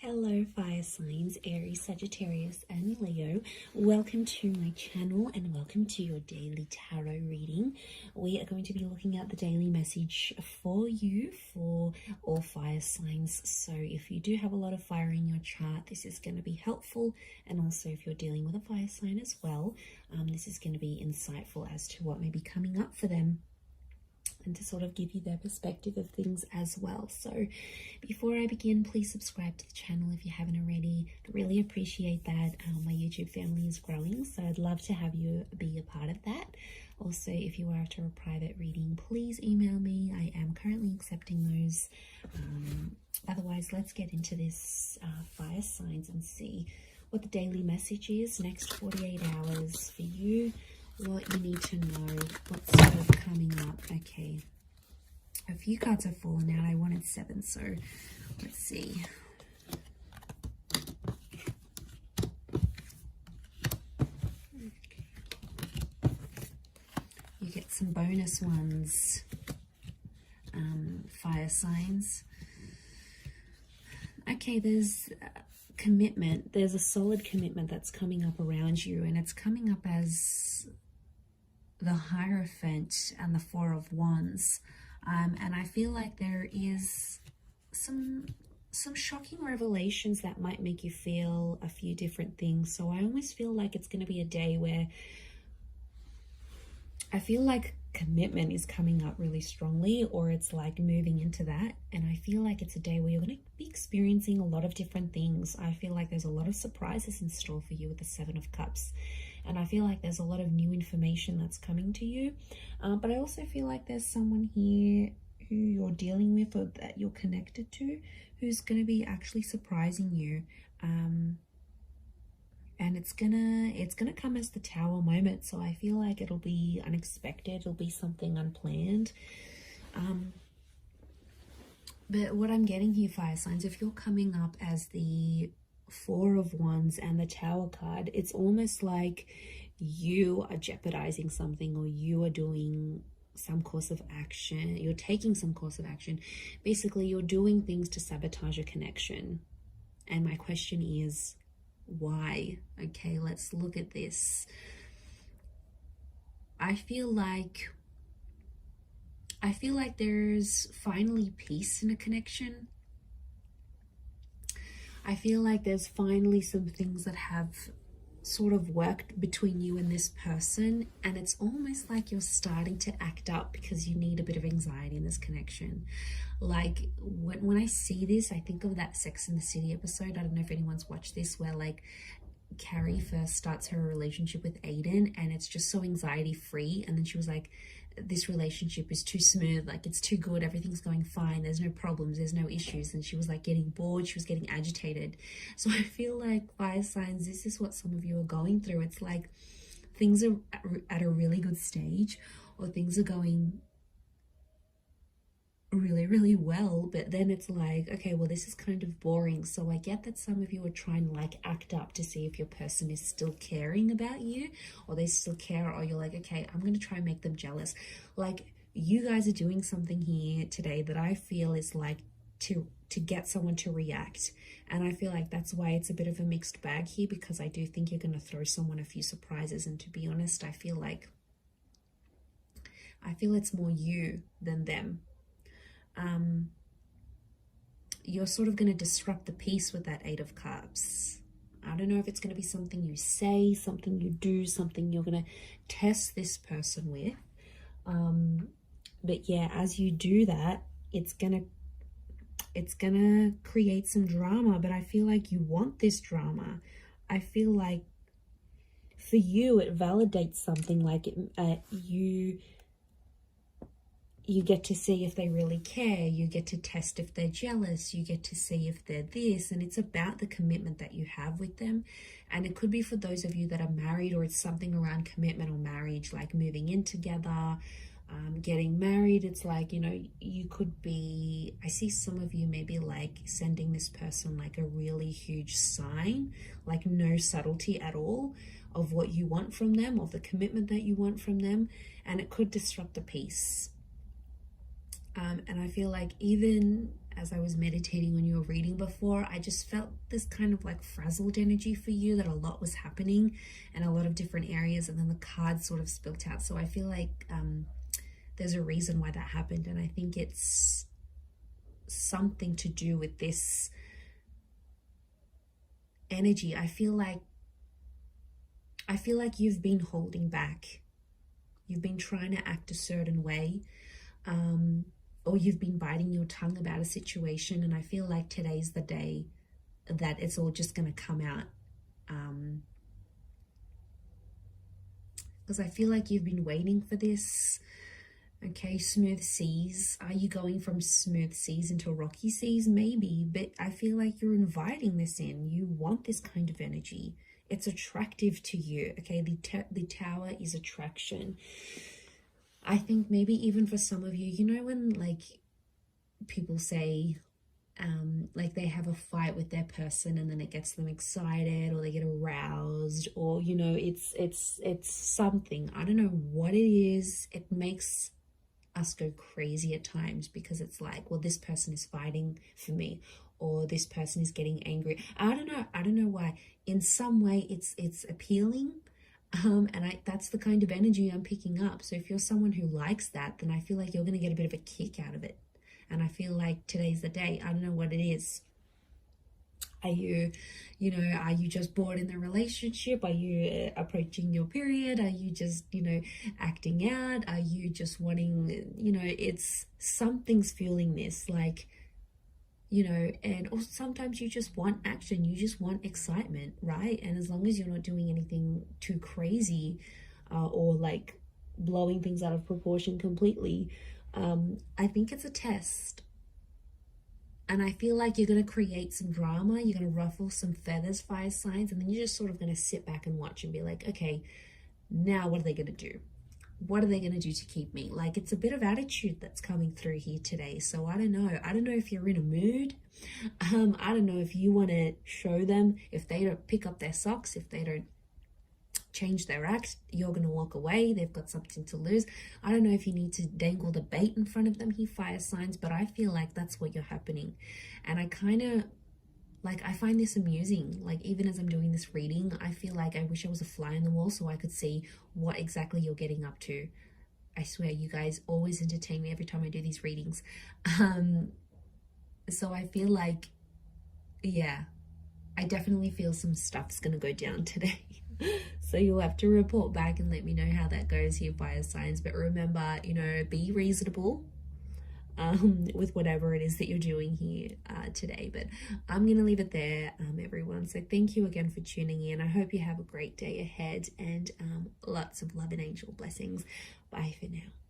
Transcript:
Hello fire signs, Aries, Sagittarius and Leo. Welcome to my channel and welcome to your daily tarot reading. We are going to be looking at the daily message for you for all fire signs. So if you do have a lot of fire in your chart, this is going to be helpful. And also if you're dealing with a fire sign as well, this is going to be insightful as to what may be coming up for them, and to sort of give you their perspective of things as well. So before I begin, please subscribe to the channel if you haven't already. I really appreciate that. My YouTube family is growing, so I'd love to have you be a part of that. Also, if you are after a private reading, please email me. I am currently accepting those. Otherwise, let's get into this fire signs and see what the daily message is next 48 hours for you. What you need to know, what's sort of coming up. Okay, a few cards have fallen out. I wanted 7, so let's see. Okay. You get some bonus ones, fire signs. Okay, there's commitment. There's a solid commitment that's coming up around you, and it's coming up as the Hierophant and the Four of Wands, and I feel like there is some shocking revelations that might make you feel a few different things. So I almost feel like it's going to be a day where I feel like commitment is coming up really strongly, or it's like moving into that, and I feel like it's a day where you're going to be experiencing a lot of different things. I feel like there's a lot of surprises in store for you with the 7 of Cups. And I feel like there's a lot of new information that's coming to you. But I also feel like there's someone here who you're dealing with or that you're connected to who's going to be actually surprising you. And it's gonna come as the Tower moment. So I feel like it'll be unexpected. It'll be something unplanned. But what I'm getting here, fire signs, if you're coming up as the Four of Wands and the Tower card, it's almost like you are jeopardizing something, or you are doing some course of action. You're taking some course of action. Basically, you're doing things to sabotage a connection. And my question is, why? Okay, let's look at this. I feel like there's finally peace in a connection. I feel like there's finally some things that have sort of worked between you and this person, and it's almost like you're starting to act up because you need a bit of anxiety in this connection. Like when I see this, I think of that Sex and the City episode. I don't know if anyone's watched this, where like Carrie first starts her relationship with Aiden, and it's just so anxiety free, and then she was like, this relationship is too smooth, like it's too good, everything's going fine, there's no problems, there's no issues, and she was like getting bored, she was getting agitated. So I feel like, fire signs, this is what some of you are going through. It's like things are at a really good stage, or things are going really well, but then it's like, okay, well, this is kind of boring. So I get that some of you are trying to like act up to see if your person is still caring about you, or they still care, or you're like, okay, I'm going to try and make them jealous. Like, you guys are doing something here today that I feel is like to get someone to react. And I feel like that's why it's a bit of a mixed bag here, because I do think you're going to throw someone a few surprises. And to be honest, I feel it's more you than them. You're sort of going to disrupt the peace with that 8 of Cups. I don't know if it's going to be something you say, something you do, something you're going to test this person with. But yeah, as you do that, it's gonna create some drama. But I feel like you want this drama. I feel like for you, it validates something. Like you get to see if they really care. You get to test if they're jealous. You get to see if they're this. And it's about the commitment that you have with them. And it could be for those of you that are married, or it's something around commitment or marriage, like moving in together, getting married. It's like, you know, you could be, I see some of you maybe like sending this person like a really huge sign, like no subtlety at all of what you want from them, of the commitment that you want from them. And it could disrupt the peace. And I feel like even as I was meditating on your reading before, I just felt this kind of like frazzled energy for you, that a lot was happening in a lot of different areas, and then the cards sort of spilt out. So I feel like there's a reason why that happened, and I think it's something to do with this energy. I feel like you've been holding back. You've been trying to act a certain way, or you've been biting your tongue about a situation, and I feel like today's the day that it's all just going to come out. Because I feel like you've been waiting for this. Okay, smooth seas. Are you going from smooth seas into rocky seas? Maybe, but I feel like you're inviting this in. You want this kind of energy. It's attractive to you. Okay, the tower is attraction. I think maybe even for some of you, you know, when like people say like they have a fight with their person and then it gets them excited, or they get aroused, or you know, it's something, I don't know what it is, it makes us go crazy at times, because it's like, well, this person is fighting for me, or this person is getting angry. I don't know why. In some way it's appealing, and that's the kind of energy I'm picking up. So if you're someone who likes that, then I feel like you're going to get a bit of a kick out of it. And I feel like today's the day. I don't know what it is. Are you just bored in the relationship? Are you approaching your period? Are you just, acting out? Are you just wanting, it's something's fueling this, like, and also sometimes you just want action. You just want excitement, right? And as long as you're not doing anything too crazy or like blowing things out of proportion completely, I think it's a test. And I feel like you're going to create some drama. You're going to ruffle some feathers, fire signs, and then you're just sort of going to sit back and watch and be like, okay, now what are they going to do? What are they going to do to keep me? Like, it's a bit of attitude that's coming through here today. So I don't know. I don't know if you're in a mood. I don't know if you want to show them. If they don't pick up their socks, if they don't change their act, you're going to walk away. They've got something to lose. I don't know if you need to dangle the bait in front of them, he fire signs, but I feel like that's what you're happening. And I kind of I find this amusing. Like, even as I'm doing this reading, I feel like I wish I was a fly on the wall so I could see what exactly you're getting up to. I swear, you guys always entertain me every time I do these readings. So I feel like, yeah, I definitely feel some stuff's gonna go down today. So you'll have to report back and let me know how that goes here, fire signs. But remember, be reasonable with whatever it is that you're doing here today. But I'm gonna leave it there, everyone. So thank you again for tuning in. I hope you have a great day ahead, and lots of love and angel blessings. Bye for now.